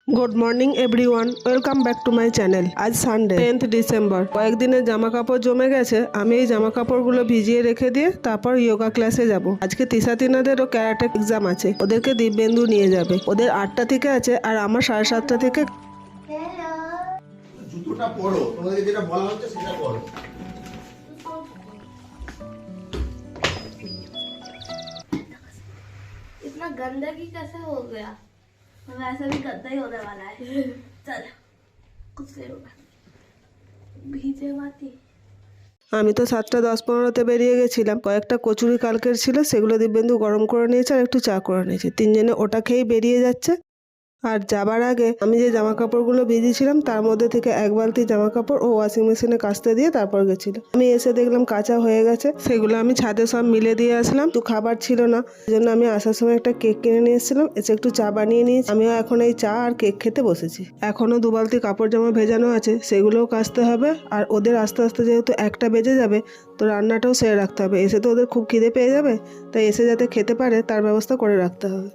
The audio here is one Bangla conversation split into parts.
Good morning everyone, welcome back to my channel. আজ সানডে 10th ডিসেম্বর। কয়েকদিনের জামা কাপড় জমে গেছে। আমি এই জামা কাপড়গুলো ভিজিয়ে রেখে দিয়ে তারপর যোগা ক্লাসে যাব। আজকে তিসাতিনাদেরও ক্যারাটে এক্সাম আছে, ওদেরকে দিব্যেন্দু নিয়ে যাবে। ওদের 8টা থেকে আছে আর আমার 7:30 থেকে। জুতোটা পরো, তোমাদের যেটা বলা হচ্ছে সেটা করো। इतना गंदगी कैसे हो गया? वैसे भी गंदा ही होने वाला है। चल कुछ नहीं होगा, भीजे माती। আমি তো 7:10-15 বেরিয়ে গেছিলাম। কয়েকটা কচুরি কালকের ছিল, সেগুলো দিব্যেন্দু গরম করে নিয়েছে আর একটু চা করে নিয়েছে। তিনজনে ওটা খেয়েই বেরিয়ে যাচ্ছে। আর যাবার আগে আমি যে জামা কাপড়গুলো ভিজিয়েছিলাম তার মধ্যে থেকে এক বালতি জামা কাপড় ও ওয়াশিং মেশিনে কাচতে দিয়ে তারপর গেছিল। আমি এসে দেখলাম কাঁচা হয়ে গেছে, সেগুলো আমি ছাদে সব মিলে দিয়ে আসলাম। তো খাবার ছিল না, সেই জন্য আমি আসার সময় একটা কেক কিনে নিয়ে এসেছিলাম। এসে একটু চা বানিয়ে নিয়েছি। আমিও এখন এই চা আর কেক খেতে বসেছি। এখনো 2 বালতি কাপড় জামা ভেজানো আছে, সেগুলোও কাচতে হবে। আর ওদের আস্তে আস্তে যেহেতু 1টা বেজে যাবে, তো রান্নাটাও সেরে রাখতে হবে। এসে তো ওদের খুব খিদে পেয়ে যাবে, তাই এসে যাতে খেতে পারে তার ব্যবস্থা করে রাখতে হবে।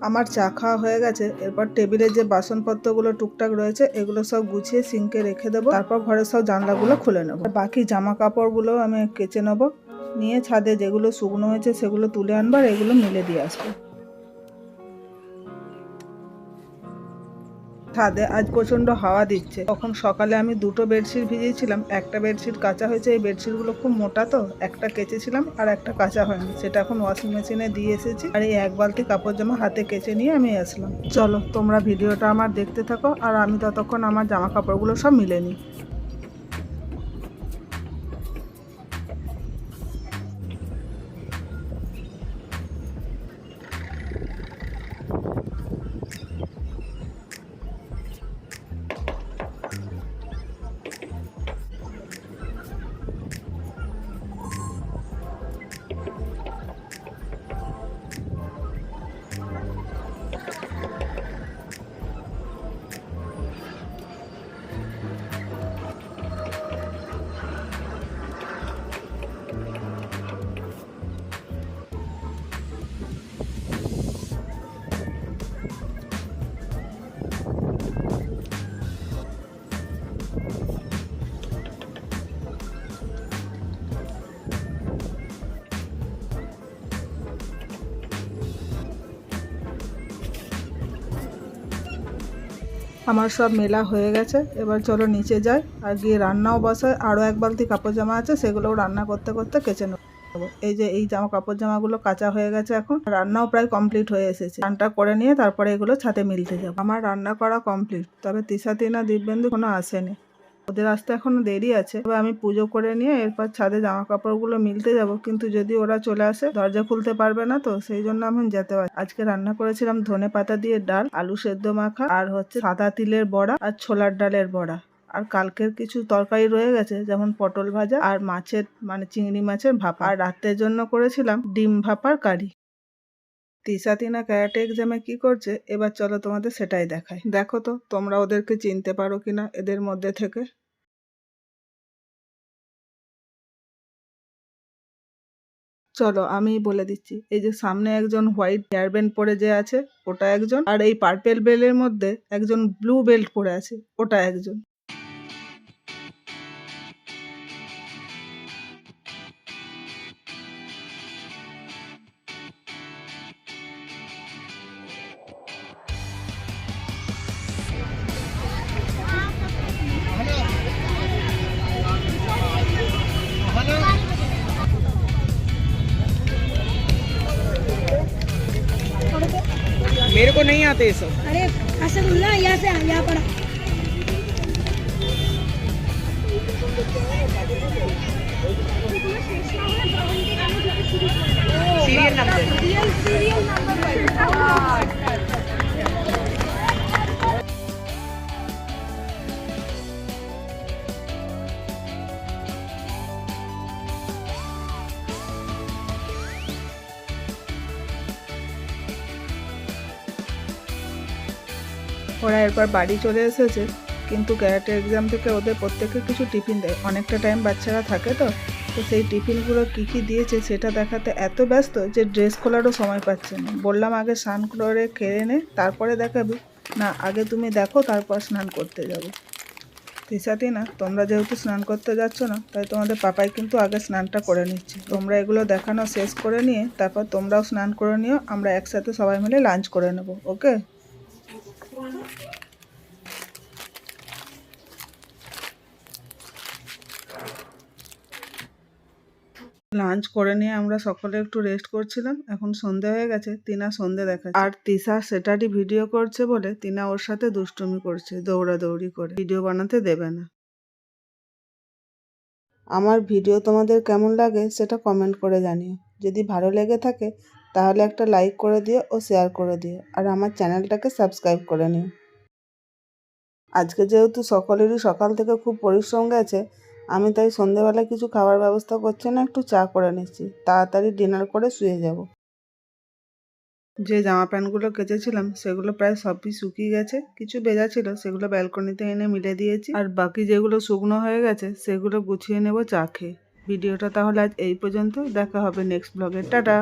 আমার চা খাওয়া হয়ে গেছে। এরপর টেবিলের যে বাসনপত্রগুলো টুকটাক রয়েছে এগুলো সব গুছিয়ে সিঙ্কে রেখে দেবো। তারপর ঘরের সব জানলাগুলো খুলে নেবো। বাকি জামা কাপড়গুলো আমি কেচে নেবো, নিয়ে ছাদে যেগুলো শুকনো হয়েছে সেগুলো তুলে আনবো আর এগুলো মিলে দিয়ে আসবো। ছাদে আজ প্রচন্ড হাওয়া দিচ্ছে। তখন সকালে আমি 2টো বেডশিট ভিজিয়েছিলাম, একটা বেডশিট কাঁচা হয়েছে। এই বেডশিটগুলো খুব মোটা, তো একটা কেচেছিলাম আর একটা কাঁচা হয়নি, সেটা এখন ওয়াশিং মেশিনে দিয়ে এসেছি। আর এই 1 বালতি কাপড় জামা হাতে কেচে নিয়ে আমি আসলাম। চলো তোমরা ভিডিওটা আমার দেখতে থাকো আর আমি ততক্ষণ আমার জামা কাপড়গুলো সব মিলে নিই। আমার সব মেলা হয়ে গেছে। এবার চলো নিচে যাই আর গিয়ে রান্নাও বসাই। আরও 1 বালতি কাপড় জামা আছে, সেগুলোও রান্না করতে করতে কেচে নেবো। এই যে এই কাপড় জামাগুলো কাঁচা হয়ে গেছে, এখন রান্নাও প্রায় কমপ্লিট হয়ে এসেছে। রান্নাটা করে নিয়ে তারপরে এগুলো ছাদে মিলতে যাবো। আমার রান্না করা কমপ্লিট, তবে তিসাতিনা দিব্যেন্দু কোনো আসেনি, ওদের আসতে এখনো দেরি আছে। তবে আমি পুজো করে নিয়ে এরপর ছাদে জামা কাপড়গুলো মিলতে যাব। কিন্তু যদি ওরা চলে আসে দরজা খুলতে পারবে না, তো সেই জন্য আমি যেতে পারি। আজকে রান্না করেছিলাম ধনেপাতা দিয়ে ডাল, আলু সেদ্ধ মাখা, আর হচ্ছে সাদা তিলের বড়া আর ছোলার ডালের বড়া। আর কালকের কিছু তরকারি রয়ে গেছে, যেমন পটল ভাজা আর মাছের চিংড়ি মাছের ভাপা। আর রাতের জন্য করেছিলাম ডিম ভাপার কারি। তিসাতিনা ক্যারাটে এক্সামে কি করছে এবার চলো তোমাদের সেটাই দেখাই। দেখো তো তোমরা ওদেরকে চিনতে পারো কিনা এদের মধ্যে থেকে। চলো আমি বলে দিচ্ছি। এই যে সামনে একজন হোয়াইট হেয়ার ব্যান্ড পরে যে আছে ওটা একজন, আর এই পার্পেল বেলের মধ্যে একজন ব্লু বেল্ট পরে আছে ওটা একজন। मेरे को नहीं आते ये सब। अरे रसगुल्ला यहाँ से यहाँ पड़ा। सीरियल नंबर ওরা এরপর বাড়ি চলে এসেছে, কিন্তু ক্যারাটে এক্সাম থেকে ওদের প্রত্যেককে কিছু টিফিন দেয়। অনেকটা টাইম বাচ্চারা থাকে তো সেই টিফিনগুলো কী কী দিয়েছে সেটা দেখাতে এত ব্যস্ত যে ড্রেস খোলারও সময় পাচ্ছে না। বললাম আগে স্নান করে খেয়ে নে, তারপরে দেখাবি। না, আগে তুমি দেখো, তারপর স্নান করতে যাবো। তিশাতি না, তোমরা যেহেতু স্নান করতে যাচ্ছ না, তাই তোমাদের পাপাই কিন্তু আগে স্নানটা করে নিচ্ছে। তোমরা এগুলো দেখানো শেষ করে নিয়ে তারপর তোমরাও স্নান করে নিও, আমরা একসাথে সবাই মিলে লাঞ্চ করে নেবো। ওকে? লাঞ্চ করে নিয়ে আমরা সকলে একটু রেস্ট করছিলাম। এখন সন্ধে হয়ে গেছে, তিনা সন্ধে দেখাচ্ছে। আর তিশা সেটারই ভিডিও করছে বলে তিনা ওর সাথে দুষ্টুমি করছে, দৌড়াদৌড়ি করে। ভিডিও বানাতে দেবে না। আমার ভিডিও তোমাদের কেমন লাগে সেটা কমেন্ট করে জানিও। যদি ভালো লেগে থাকে তাহলে একটা লাইক করে দিও ও শেয়ার করে দিও, আর আমার চ্যানেলটাকে সাবস্ক্রাইব করে নিও। আজকে যেহেতু সকলেরই সকাল থেকে খুব পরিশ্রম গেছে, আমি তাই সন্ধেবেলা কিছু খাবার ব্যবস্থা করছি না, একটু চা করে নিচ্ছি, তাড়াতাড়ি ডিনার করে শুয়ে যাব। যে জামা প্যান্টগুলো কেচেছিলাম সেগুলো প্রায় সবই শুকিয়ে গেছে, কিছু ভেজা ছিল সেগুলো ব্যালকনিতে এনে মিলে দিয়েছি, আর বাকি যেগুলো শুকনো হয়ে গেছে সেগুলো গুছিয়ে নেব চা খেয়ে। ভিডিওটা তাহলে আজ এই পর্যন্ত, দেখা হবে নেক্সট ব্লগে। টাটা।